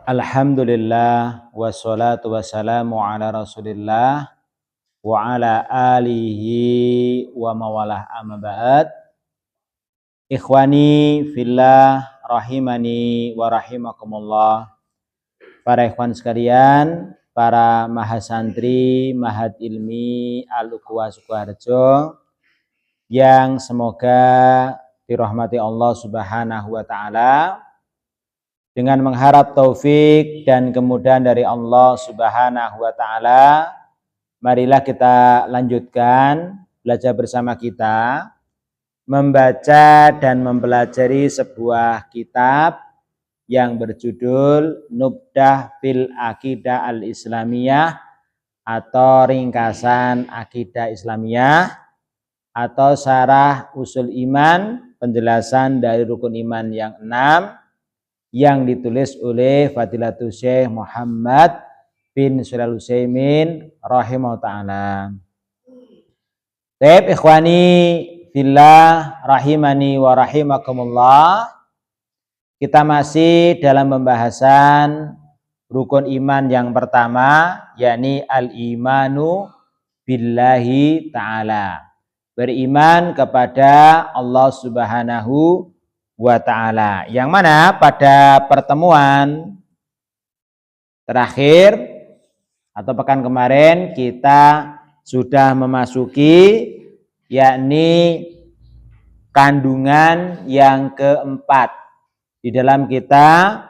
Alhamdulillah wassalatu wassalamu ala Rasulillah wa ala alihi wa mawalah amma ba'd. Ikhwani fillah rahimani wa rahimakumullah. Para ikhwan sekalian, para mahasantri Mahad Ilmi Al-Ukhwah Sukoharjo yang semoga dirahmati Allah Subhanahu wa taala. Dengan mengharap taufik dan kemudahan dari Allah Subhanahu wa taala, marilah kita lanjutkan belajar bersama kita membaca dan mempelajari sebuah kitab yang berjudul Nubdah fil Aqidah Al-Islamiyah atau ringkasan Akidah Islamiyah atau Syarah Usul Iman, penjelasan dari rukun iman yang 6 yang ditulis oleh Fadilatul Syekh Muhammad bin Shalih Al-Utsaimin rahimahullah ta'ala. Baik ikhwani fillah rahimani wa rahimakumullah. Kita masih dalam pembahasan rukun iman yang pertama, yakni al-imanu billahi ta'ala. Beriman kepada Allah Subhanahu wa ta'ala, yang mana pada pertemuan terakhir atau pekan kemarin kita sudah memasuki yakni kandungan yang keempat di dalam kita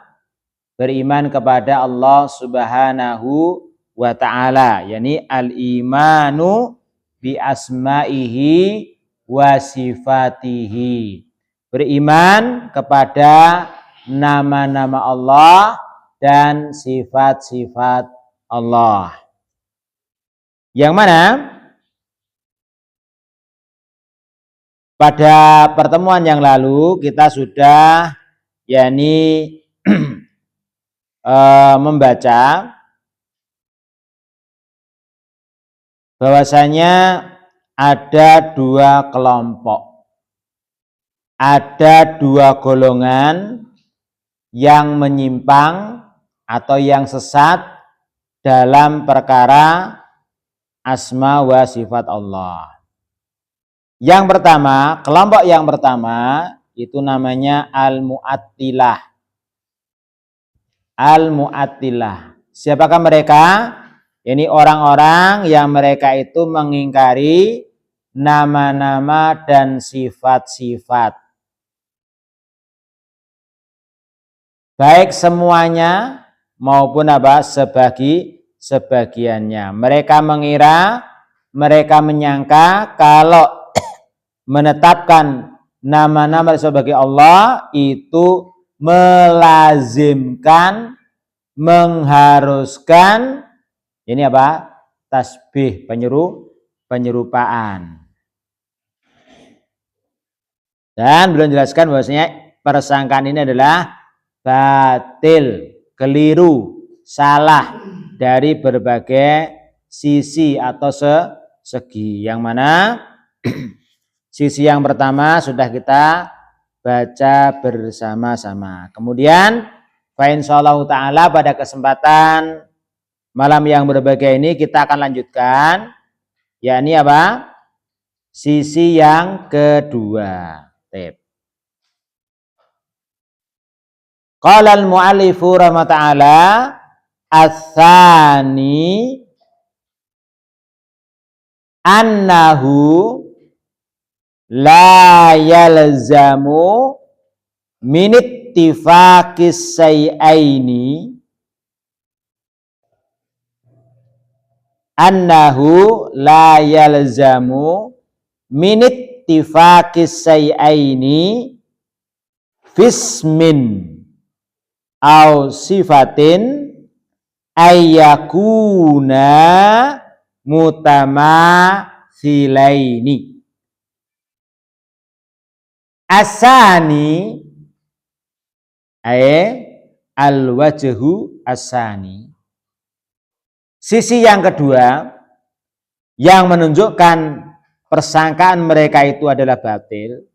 beriman kepada Allah Subhanahu wa ta'ala, yakni al-imanu bi asma'ihi wa sifatihi. Beriman kepada nama-nama Allah dan sifat-sifat Allah. Yang mana pada pertemuan yang lalu kita sudah yakni membaca bahwasanya ada dua kelompok. Ada dua golongan yang menyimpang atau yang sesat dalam perkara asma wa sifat Allah. Yang pertama, kelompok yang pertama itu namanya al-mu'attilah. Al-mu'attilah. Siapakah mereka? Ini orang-orang yang mereka itu mengingkari nama-nama dan sifat-sifat. Baik semuanya maupun sebagiannya. Mereka mengira, mereka menyangka kalau menetapkan nama-nama sebagai Allah itu melazimkan, mengharuskan ini tasbih, penyerupaan. Dan belum jelaskan bahwasanya persangkaan ini adalah batil, keliru, salah dari berbagai sisi atau segi. Yang mana sisi yang pertama sudah kita baca bersama-sama. Kemudian insyaallah ta'ala pada kesempatan malam yang berbahagia ini kita akan lanjutkan, yakni sisi yang kedua. Qala al-mu'allifu rahmata'ala ats-tsani annahu la yalzamu min ittifaqis sayyaini annahu la yalzamu min ittifaqis sayyaini fismin au sifatin ayyakuna mutamatsilaini. Asani al-wajhu asani. Sisi yang kedua yang menunjukkan persangkaan mereka itu adalah batil.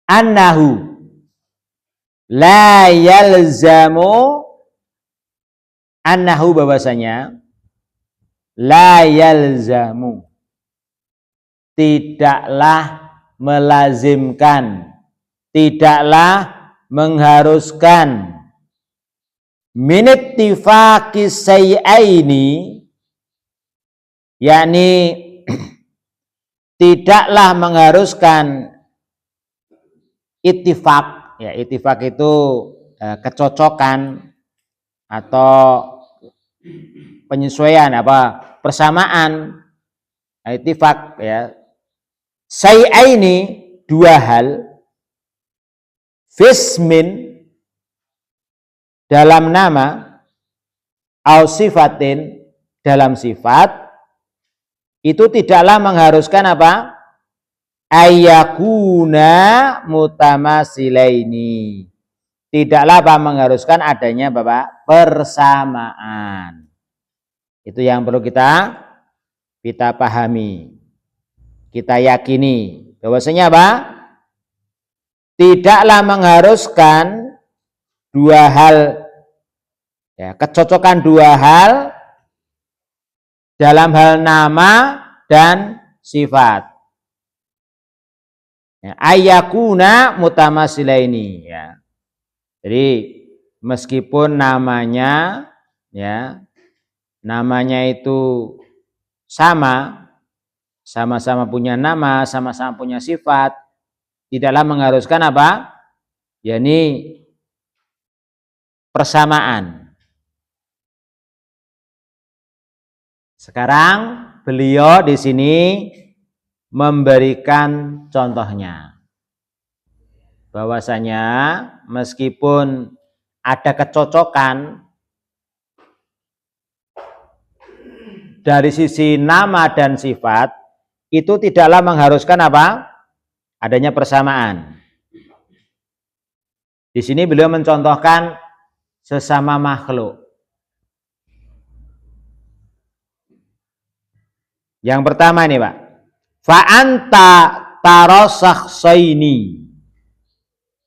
Annahu la yalzamu annahu bahwasanya la yalzamu tidaklah melazimkan, tidaklah mengharuskan min ittifaqis sayyaini, yakni tidaklah mengharuskan ittifaq, ya ittifaq itu kecocokan atau penyesuaian persamaan, ittifaq ya. Sayyaini dua hal, fismin dalam nama, au sifatin dalam sifat, itu tidaklah mengharuskan ayyakuna mutamasilaini, tidaklah mengharuskan adanya persamaan. Itu yang perlu kita pahami, kita yakini bahwasanya tidaklah mengharuskan dua hal, ya, kecocokan dua hal dalam hal nama dan sifat. Ya, ayyakuna mutamasilaini, ya. Jadi meskipun namanya, ya, namanya itu sama-sama punya nama, sama-sama punya sifat, tidaklah mengharuskan yakni persamaan. Sekarang beliau di sini memberikan contohnya, bahwasanya meskipun ada kecocokan dari sisi nama dan sifat, itu tidaklah mengharuskan adanya persamaan. Di sini beliau mencontohkan sesama makhluk. Yang pertama ini Pak, fa'anta tarosakhsaini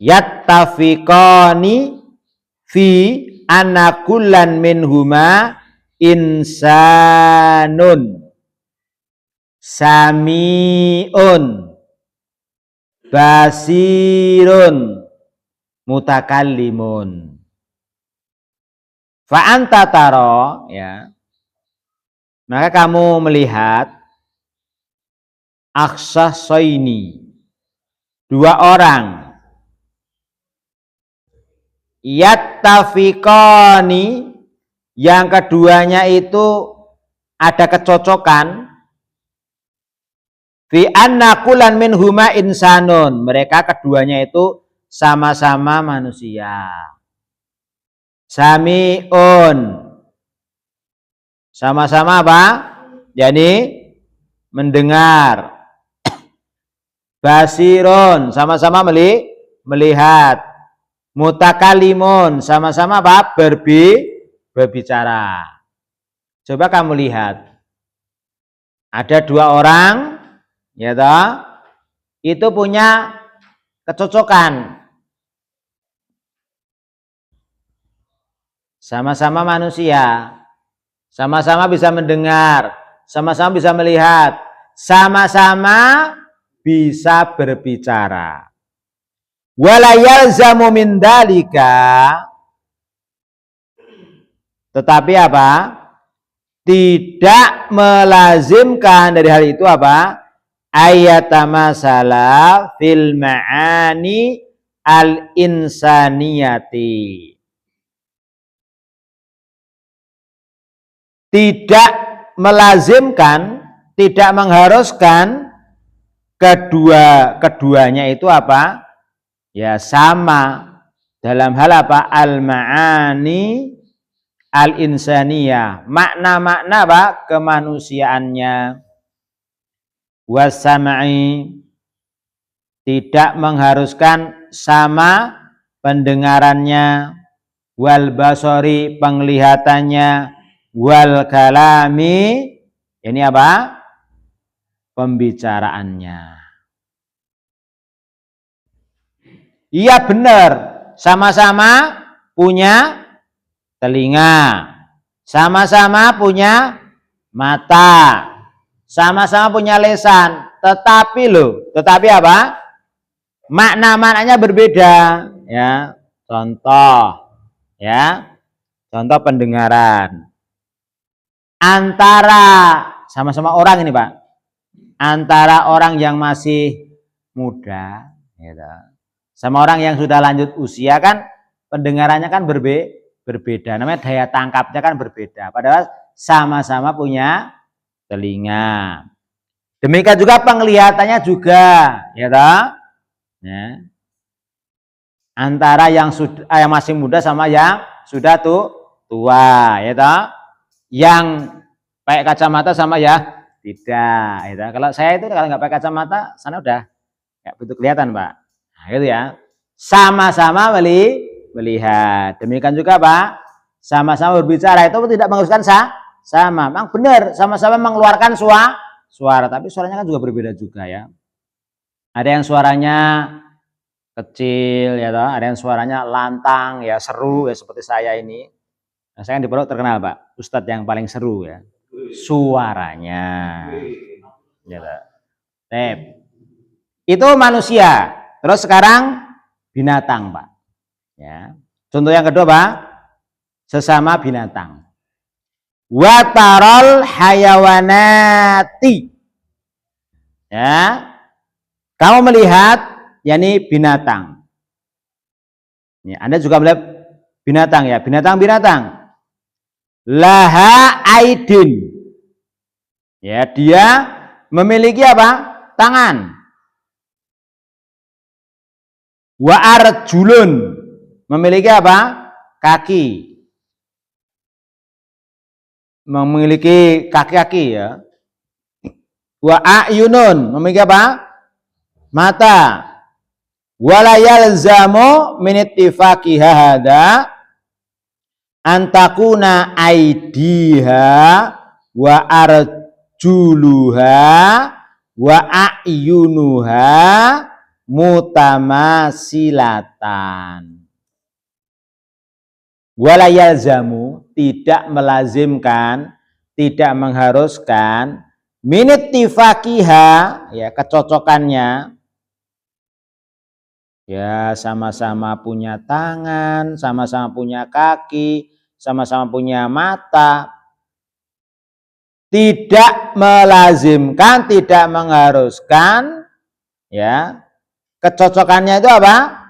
yattafiqani fi anna kullan minhuma insanun sami'un basirun mutakallimun. Fa'anta taro, ya, maka kamu melihat akhsasaini, dua orang, yattafiqani, yang keduanya itu ada kecocokan, fi anna kullan minhuma insanun, mereka keduanya itu sama-sama manusia. Sami'un, sama-sama yakni mendengar. Basirun, sama-sama melihat. Mutakalimun, sama-sama berbicara. Coba kamu lihat, ada dua orang, ya toh, itu punya kecocokan, sama-sama manusia, sama-sama bisa mendengar, sama-sama bisa melihat, sama-sama bisa berbicara. Wala yalzamu min dalika, tetapi tidak melazimkan dari hal itu ayatamasala fil ma'ani al insaniyati, tidak melazimkan, tidak mengharuskan keduanya itu ya sama dalam hal al-ma'ani al-insaniyah, makna-makna kemanusiaannya. Wasam'i, tidak mengharuskan sama pendengarannya. Wal basori, penglihatannya. Wal kalami, ini pembicaraannya. Iya benar, sama-sama punya telinga, sama-sama punya mata, sama-sama punya lisan, tetapi apa? Makna-maknanya berbeda, ya. Contoh, ya. Contoh pendengaran. Antara sama-sama orang ini, Pak. Antara orang yang masih muda, gitu, sama orang yang sudah lanjut usia kan pendengarannya kan berbeda. Namanya daya tangkapnya kan berbeda. Padahal sama-sama punya telinga. Demikian juga penglihatannya juga, ya toh? Ya. Antara yang masih muda sama yang sudah tua, ya toh? Yang pakai kacamata sama ya tidak, ya toh? Kalau saya itu kalau nggak pakai kacamata, sana udah nggak betul kelihatan, Pak. Nah, gitu ya. Sama-sama melihat. Demikian juga, Pak. Sama-sama berbicara itu tidak mengharuskan sama. Memang benar, sama-sama mengeluarkan suara, tapi suaranya kan juga berbeda juga, ya. Ada yang suaranya kecil, ya toh, ada yang suaranya lantang, ya seru, ya seperti saya ini. Nah, saya di Pondok terkenal, Pak, Ustadz yang paling seru, ya suaranya, ya toh. Itu manusia. Terus sekarang binatang, Pak, ya. Contoh yang kedua, Pak, sesama binatang. Watarol hayawanati, ya, kamu melihat, yakni binatang. Ya, Anda juga melihat binatang, ya, binatang. Laha aidin, ya, dia memiliki apa? Tangan. Wa arjulun, memiliki apa? Kaki. Memiliki kaki-kaki, ya. Wa ayunun, memiliki apa? Mata. Wala yalzamu min ittifaqiha hada antakuna aidiha wa arjuluha wa ayunuha mutamasilatan. Wala yalzamu, tidak melazimkan, tidak mengharuskan, min ittifaqiha, ya, kecocokannya. Ya, sama-sama punya tangan, sama-sama punya kaki, sama-sama punya mata. Tidak melazimkan, tidak mengharuskan, ya. Kecocokannya itu apa?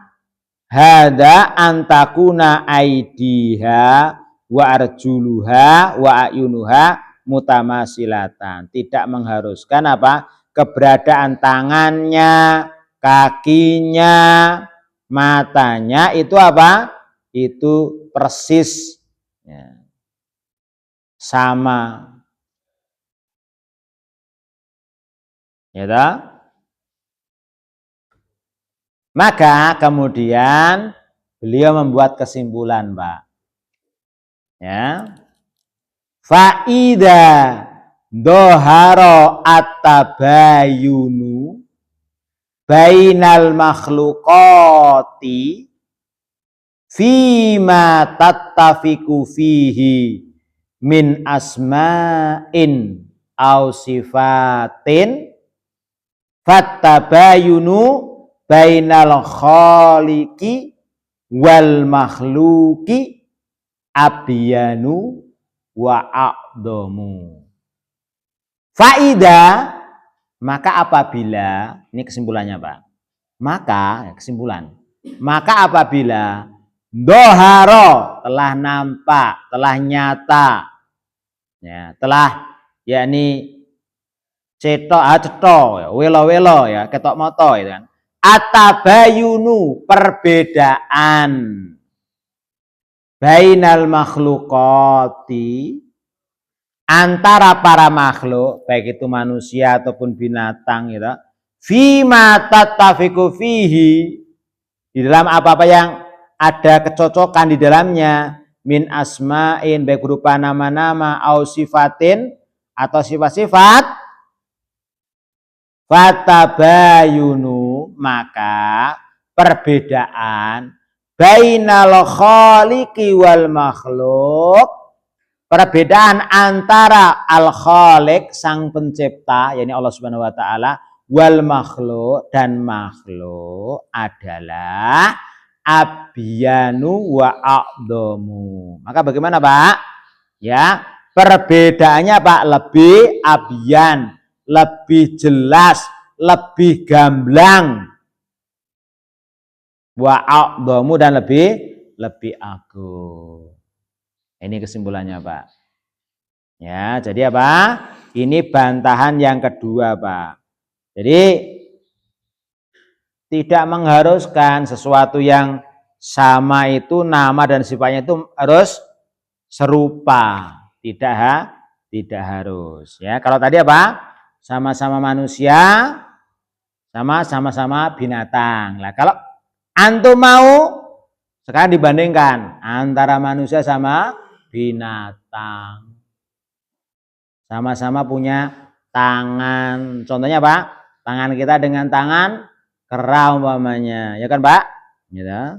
Hada antakuna aidiha wa arjuluha wa ayunuha mutamasilatan. Tidak mengharuskan apa? Keberadaan tangannya, kakinya, matanya itu apa? Itu persis, ya, sama, ya toh? Maka kemudian beliau membuat kesimpulan, Pak, ya. Faida doharo at-tabayunu bainal makhluqati fima tattafiku fihi min asma'in au sifatin fattabayunu bainal khaliqi wal makhluqi abyanu wa a'dhamu. Faida, maka apabila, ini kesimpulannya, Pak. Maka, kesimpulan. Maka apabila doharo, telah nampak, telah nyata, ya, telah, yakni cetok, welo, ya, ketok moto, itu kan. Atabayunu, perbedaan bainal makhluqati, antara para makhluk, baik itu manusia ataupun binatang, gitu. Fima tattafiqu fihi, di dalam apa-apa yang ada kecocokan di dalamnya, min asma'in, baik berupa nama-nama, au sifatin, atau sifat-sifat, fatabayunu, maka perbedaan bainal khaliqi wal makhluk, perbedaan antara al khaliq sang pencipta yakni Allah Subhanahu wa taala wal makhluk dan makhluk adalah abyanu wa a'dhamu. Maka bagaimana, Pak? Ya, perbedaannya Pak lebih abyan, lebih jelas, lebih gamblang. Wa a'dhamu dan lebih agung. Ini kesimpulannya, Pak. Ya, jadi apa? Ini bantahan yang kedua, Pak. Jadi tidak mengharuskan sesuatu yang sama itu nama dan sifatnya itu harus serupa. Tidak harus. Ya, kalau tadi apa? Sama-sama manusia, sama-sama binatang. Lah kalau antum mau sekarang dibandingkan antara manusia sama binatang. Sama-sama punya tangan. Contohnya Pak, tangan kita dengan tangan kera umpamanya, ya kan Pak? Gitu.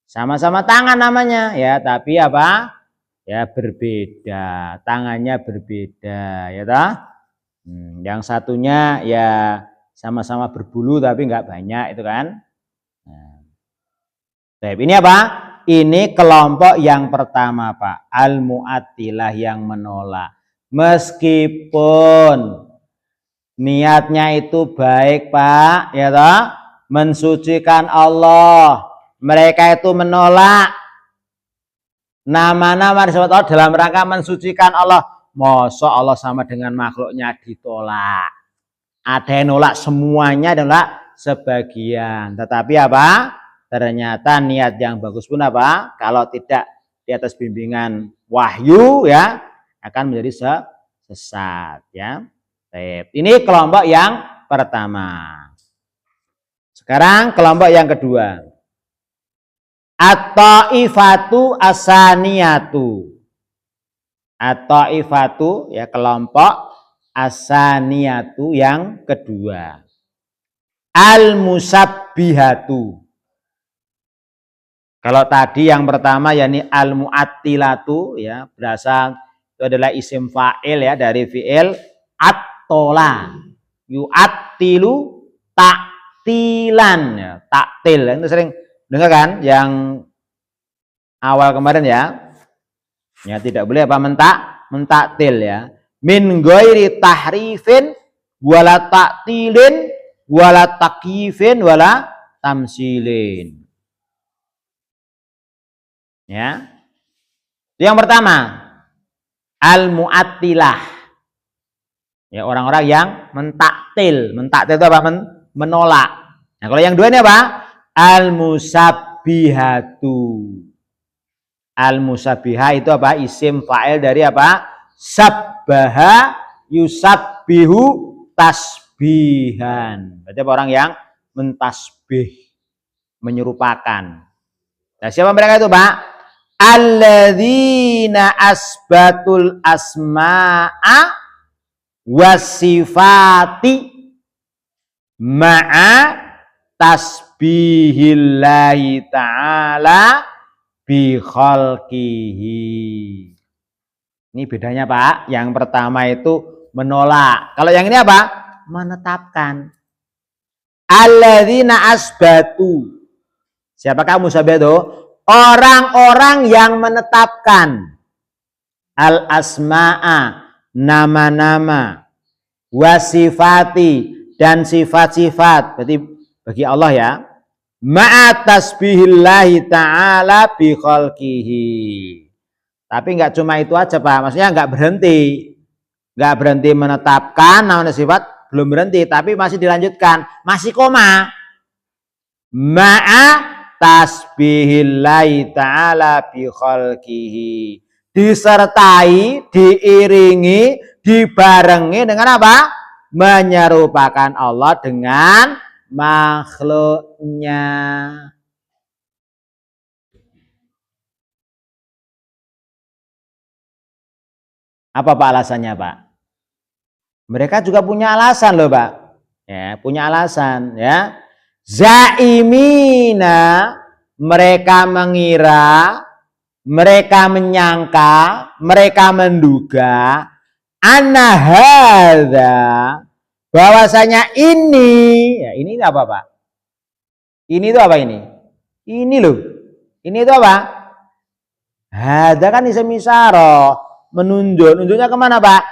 Sama-sama tangan namanya, ya, tapi apa? Ya berbeda, tangannya berbeda, ya toh? Yang satunya ya sama-sama berbulu tapi nggak banyak itu kan? Nah, ini apa? Ini kelompok yang pertama Pak, al-mu'attilah yang menolak. Meskipun niatnya itu baik Pak, ya toh, mensucikan Allah, mereka itu menolak nama-nama disebut Allah dalam rangka mensucikan Allah. Masa Allah sama dengan makhluknya ditolak? Ada yang nolak semuanya, nolak sebagian. Tetapi apa? Ternyata niat yang bagus pun apa? Kalau tidak di atas bimbingan wahyu ya akan menjadi sesat ya. Ini kelompok yang pertama. Sekarang kelompok yang kedua. At-taifatu asaniyatu. At-taifatu ya kelompok asaniyatu yang kedua. Al-musabbihatu. Kalau tadi yang pertama yakni al-mu'attilatu ya berasal itu adalah isim fa'il ya dari fi'il at-tola. Yu'attilu ta'tilan ya, taktil. Itu sering dengar kan yang awal kemarin ya. Ya tidak boleh apa mentaktil ya. Min ghairi tahrifin wala ta'tilin wala takyifin wala tamsilin. Ya. Yang pertama, al-mu'attilah. Ya, orang-orang yang mentaktil. Mentaktil itu apa? Menolak. Nah, kalau yang dua ini apa? Al-musabbihatu. Al-musabbihah itu apa? Isim fa'il dari apa? Sabbaha yusabbihu tasbihan. Berarti apa? Orang yang mentasbih, menyerupakan. Nah, siapa mereka itu, Pak? Alladzina asbatul asma'a wasifati ma'a tasbihillahi ta'ala bi khalqihi. Ini bedanya Pak. Yang pertama itu menolak. Kalau yang ini apa? Menetapkan. Alladzina asbatu. Siapakah musabbihatu? Orang-orang yang menetapkan al-asma'a, nama-nama, wasifati dan sifat-sifat. Berarti bagi Allah ya. Ma'a tasbihillahi ta'ala bi khalqihi. Tapi enggak cuma itu aja Pak. Maksudnya enggak berhenti. Enggak berhenti menetapkan nama dan sifat, belum berhenti, tapi masih dilanjutkan, masih koma. Ma'a tasbihillahi ta'ala bi khalqihi. Disertai, diiringi, dibarengi dengan apa? Menyerupakan Allah dengan makhluknya. Apa Pak alasannya Pak? Mereka juga punya alasan loh Pak. Ya, punya alasan ya. Zaimina mereka mengira, mereka menyangka, mereka menduga anna hadza, bahwasanya ini, ya ini apa Pak? Ini itu apa ini? Ini loh. Ini itu apa? Hadza kan isim isyarah, menunjuk. Nunjuknya kemana Pak?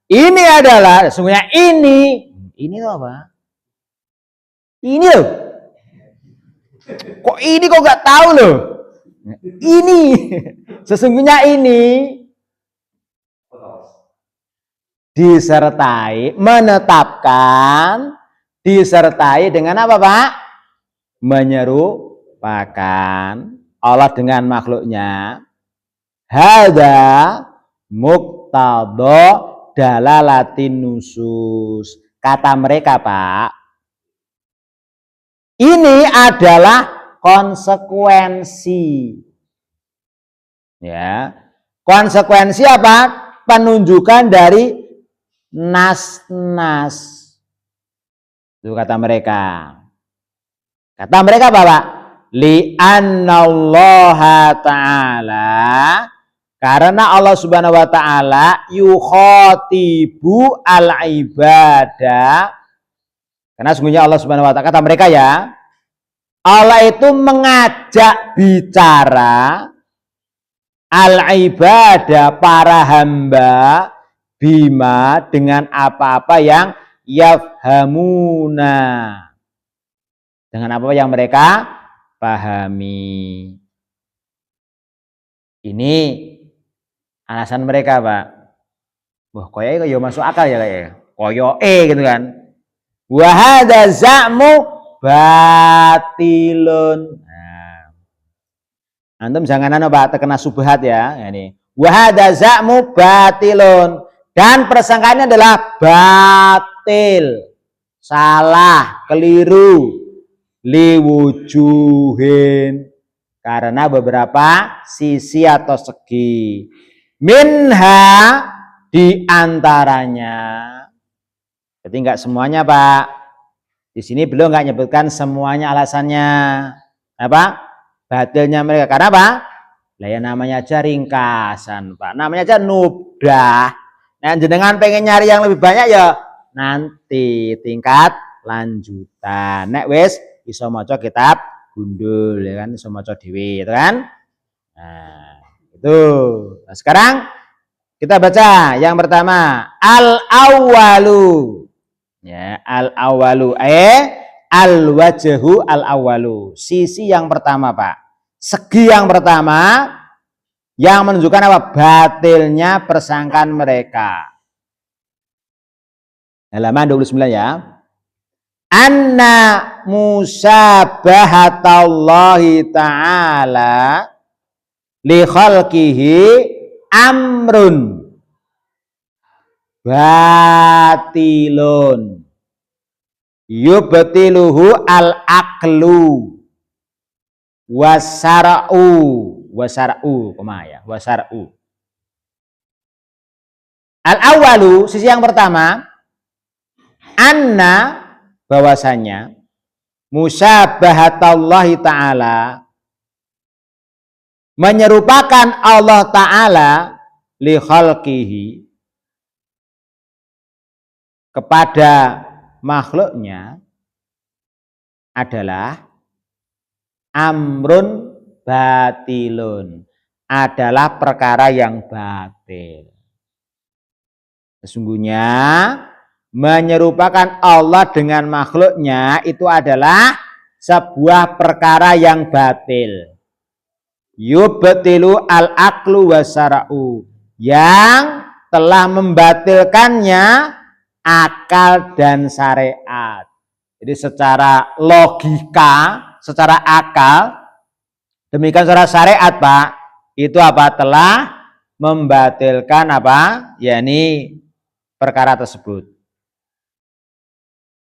Ini adalah, sesungguhnya ini. Ini itu apa? Ini loh. Kok ini kok nggak tahu loh? Ini. Sesungguhnya ini disertai, menetapkan, disertai dengan apa Pak? Menyerupakan Allah dengan makhluknya. Hadza muqtadha dalalatin nusus. Kata mereka Pak, ini adalah konsekuensi. Ya. Konsekuensi apa? Penunjukan dari nas-nas. Itu kata mereka. Kata mereka Bapak, li'annallaha ta'ala, karena Allah Subhanahu wa taala yukhatibu al-ibadah. Karena sungguhnya Allah Subhanahu wa taala, kata mereka ya, Allah itu mengajak bicara al-ibadah, para hamba, bima, dengan apa-apa yang yafhamuna, dengan apa yang mereka pahami. Ini alasan mereka Pak. Wah koyo ya masuk akal ya kayak koyo gitu kan. Wa hadza za'mu batilun. Nah. Antum jangan Pak terkena subhat ya. Ini wa hadza za'mu batilun, dan persangkaannya adalah batil, salah, keliru, liwujuhin, karena beberapa sisi atau segi. Minha, diantaranya. Jadi enggak semuanya Pak. Di sini beliau enggak nyebutkan semuanya alasannya. Apa? Batilnya mereka. Karena apa? Lah ya namanya aja ringkasan Pak. Namanya aja nubdah. Nah jenengan pengen nyari yang lebih banyak ya nanti tingkat lanjutan. Nek wis iso maca kitab gundul ya kan, iso maca dhewe itu kan. Nah, itu. Nah, sekarang kita baca yang pertama, al-awwalu. Ya, al-awwalu al-wajhu al-awwalu. Sisi yang pertama, Pak. Segi yang pertama yang menunjukkan apa? Batilnya persangkaan mereka. Halaman 29 ya. Anna musabahatallahi ta'ala li khalqihi amrun batilun yubtiluhu al-aqlu wasar'u al-awwalu, sisi yang pertama, anna, bahwasanya musabahatallahi ta'ala, menyerupakan Allah ta'ala li khalqihi, kepada makhluknya, adalah amrun batilun, adalah perkara yang batil. Sesungguhnya menyerupakan Allah dengan makhluknya itu adalah sebuah perkara yang batil. Yubtilu al-aqlu wasara'u, yang telah membatilkannya akal dan syariat. Jadi secara logika, secara akal, demikian secara syariat Pak, itu apa? Telah membatilkan apa? Yakni perkara tersebut.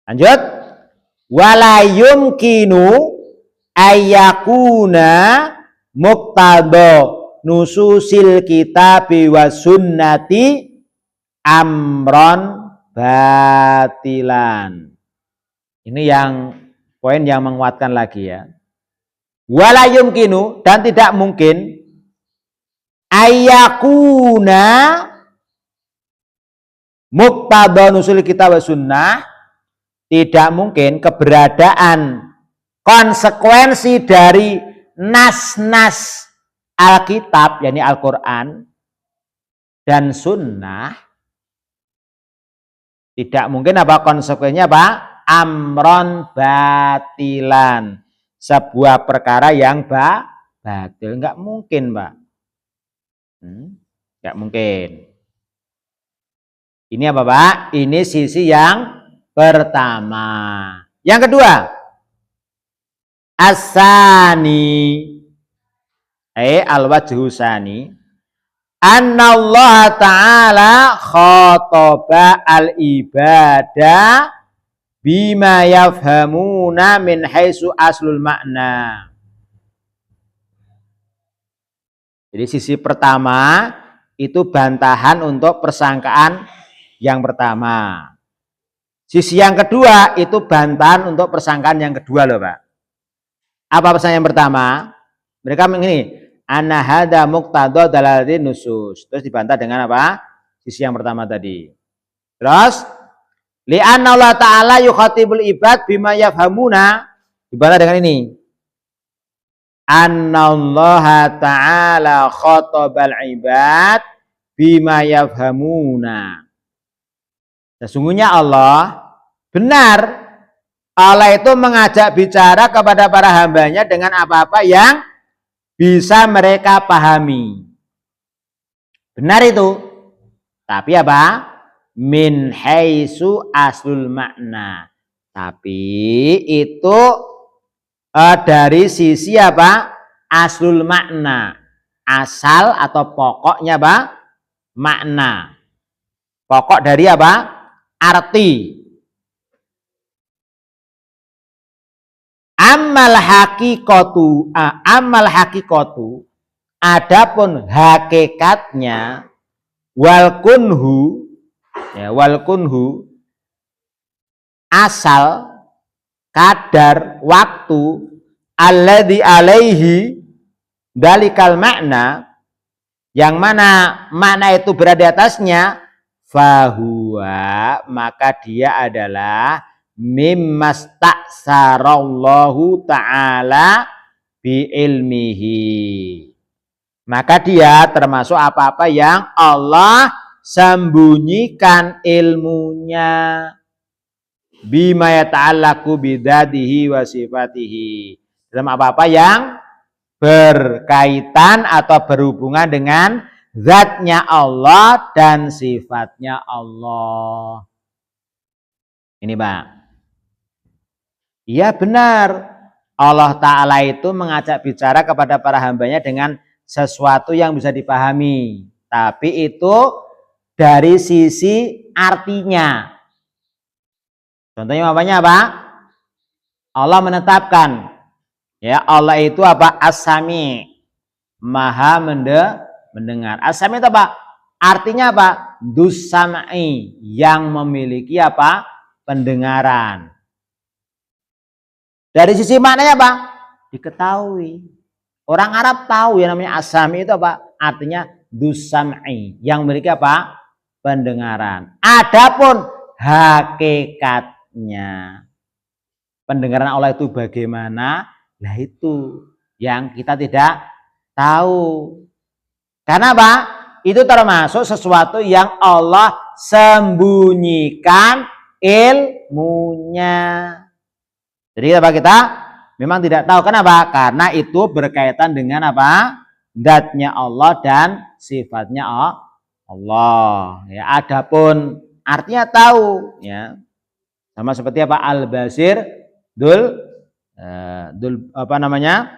Lanjut, wala yumkinu ayyakuna muqtada nususil kitabi wa sunnati amron batilan. Ini yang poin yang menguatkan lagi ya. Wala yumkinu, dan tidak mungkin ayakuna muqtada nusul kitab wa sunnah, tidak mungkin keberadaan konsekuensi dari nas-nas Alkitab, yakni Al-Quran dan sunnah, tidak mungkin apa konsekuensinya apa? Amron batilan, sebuah perkara yang batil, nggak mungkin, Pak. Nggak mungkin. Ini apa, Pak? Ini sisi yang pertama. Yang kedua, asani, al-wajhu sani, annallaha ta'ala khotoba al-ibadah bima yafhamuna min haitsu aslul makna. Jadi sisi pertama itu bantahan untuk persangkaan yang pertama. Sisi yang kedua itu bantahan untuk persangkaan yang kedua loh, Pak. Apa pesan yang pertama? Mereka begini, anna hadza muqtada dalalatin nusus. Terus dibantah dengan apa? Sisi yang pertama tadi. Terus li'anna Allah ta'ala yukhatibul ibad bima yafhamuna, dibantah dengan ini. Anna Allah ta'ala khatabal ibad bima yafhamuna. Sesungguhnya Allah benar, Allah itu mengajak bicara kepada para hambanya dengan apa-apa yang bisa mereka pahami. Benar itu. Tapi apa? Min haitsu aslul makna. Tapi itu dari sisi apa? Aslul makna. Asal atau pokoknya apa? Makna. Pokok dari apa? Arti. Amal hakikotu, adapun hakikatnya, wal kunhu, ya, wal kunhu, asal, kadar, waktu, alladzi alaihi dalikal makna, yang mana makna itu berada di atasnya, fahuwa, maka dia adalah mimmastaksarallahu ta'ala bi ilmihi, maka dia termasuk apa-apa yang Allah sembunyikan ilmunya, bima yata'allaqu bidzatihi wa sifatihi, dalam apa-apa yang berkaitan atau berhubungan dengan zatnya Allah dan sifatnya Allah. Ini, Pak. Iya benar. Allah Ta'ala itu mengajak bicara kepada para hambanya dengan sesuatu yang bisa dipahami. Tapi itu dari sisi artinya. Contohnya apa? Allah menetapkan, ya, Allah itu apa? As-Sami, Maha mendengar. As-Sami itu apa? Artinya apa? Dus-sam'i, yang memiliki apa? Pendengaran. Dari sisi maknanya apa? Diketahui. Orang Arab tahu ya namanya as-sami itu apa? Artinya dus-sam'i, yang memiliki apa? Pendengaran. Adapun hakikatnya, pendengaran Allah itu bagaimana? Nah itu yang kita tidak tahu. Karena apa? Itu termasuk sesuatu yang Allah sembunyikan ilmunya. Jadi apa, kita memang tidak tahu. Kenapa? Karena itu berkaitan dengan apa? Zatnya Allah dan sifatnya Allah. Ya, adapun artinya tahu, ya. Sama seperti apa? Al-Basir, dul apa namanya?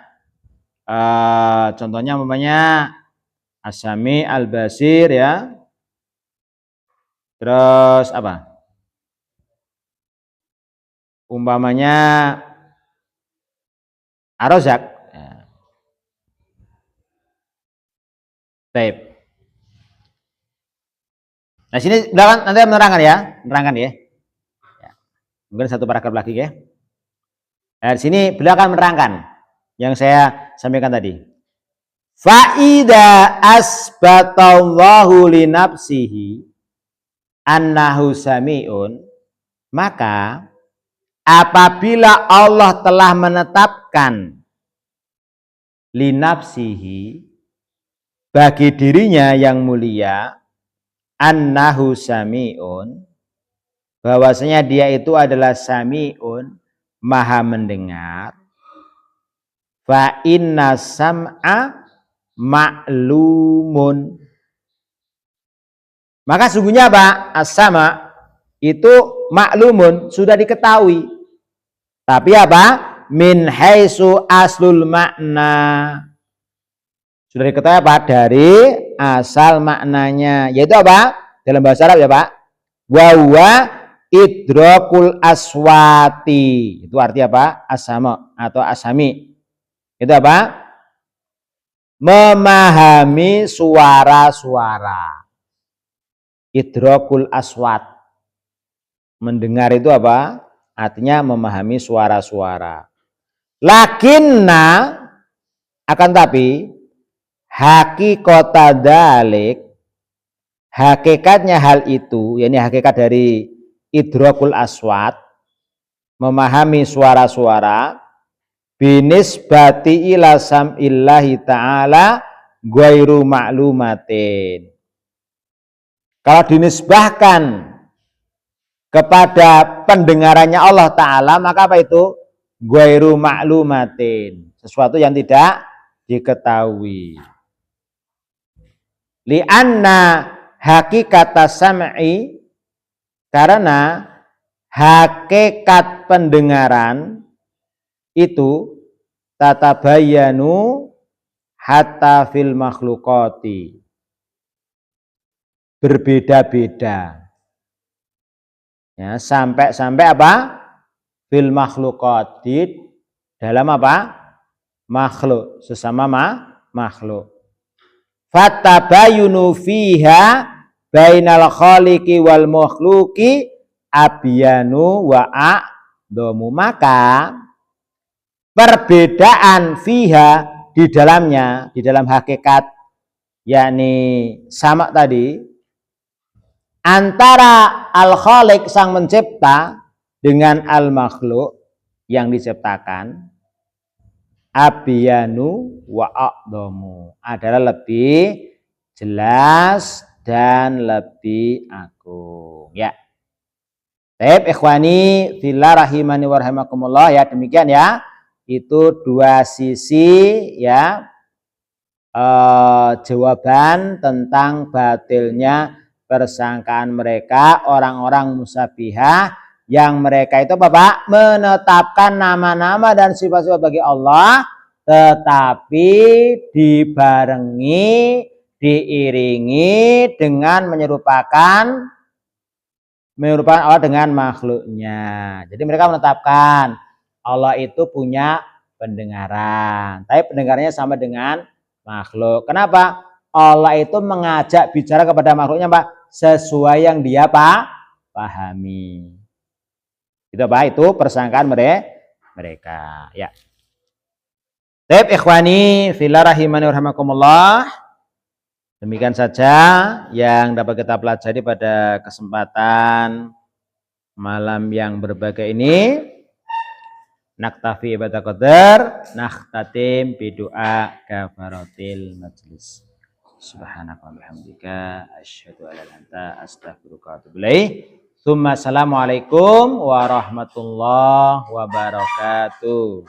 Contohnya umpamanya As-Sami, Al-Basir, ya. Terus apa? Umpamanya Ar-Razzaq. Baik. Nah sini belakang nanti menerangkan ya, ya. Mungkin satu paragraf lagi ya. Nah, di sini beliau akan menerangkan yang saya sampaikan tadi. Fa'ida asbatallahu li nafsihi annahu sami'un, maka apabila Allah telah menetapkan li nafsihi bagi dirinya yang mulia annahu sami'un, bahwasanya dia itu adalah sami'un, maha mendengar, fa inna sam'a ma'lumun, maka sungguhnya apa? As-sama itu maklumun, sudah diketahui. Tapi apa? Min haitsu aslul makna, sudah diketahui apa? Dari asal maknanya, yaitu apa? Dalam bahasa Arab ya Pak, wa huwa idrakul aswati, itu arti apa? As-sama atau asami, itu apa? Memahami suara-suara. Idrakul aswat, mendengar itu apa? Artinya memahami suara-suara. Lakinna, akan tapi hakikata dalik, hakikatnya hal itu, yakni hakikat dari idrakul aswat, memahami suara-suara, binisbati ila sam'illahi ta'ala ghairu ma'lumatin. Kalau dinisbahkan kepada pendengarannya Allah Ta'ala, maka apa itu? Ghairu ma'lumatin, sesuatu yang tidak diketahui. Li'anna hakikata sam'i, karena hakikat pendengaran itu tatabayanu hatta fil makhlukati, berbeda-beda ya, sampai apa? Fil makhlukati, dalam apa? Makhluk, sesama makhluk. Fatabayunu fiha bainal khaliqi wal makhluqi abyanu wa a'dhamu, maka perbedaan fiha, di dalamnya, di dalam hakikat yakni sama tadi, antara al-khaliq sang mencipta dengan al-makhluk yang diciptakan, abyanu wa a'dhamu, adalah lebih jelas dan lebih agung ya. Baik ikhwani fillah rahimani wa rahimakumullah ya, demikian ya. Itu dua sisi ya, jawaban tentang batilnya persangkaan mereka orang-orang musyabihah, yang mereka itu Bapak menetapkan nama-nama dan sifat-sifat bagi Allah, tetapi dibarengi, diiringi dengan menyerupakan Allah dengan makhluknya. Jadi mereka menetapkan Allah itu punya pendengaran, tapi pendengarannya sama dengan makhluk. Kenapa? Allah itu mengajak bicara kepada makhluknya Pak, sesuai yang dia pahami. Itu Pak, itu persangkaan mereka ya. Baik ikhwani fillah rahimani wa rahimakumullah. Demikian saja yang dapat kita pelajari pada kesempatan malam yang berbahagia ini. Naktafi ibadah qadar, nakhtatim bidu'a kafaratil majlis. Subhanaka wa bihamdika asyhadu an la ilaha illa anta astaghfiruka wa atubu ilaik. Assalamualaikum warahmatullahi wabarakatuh.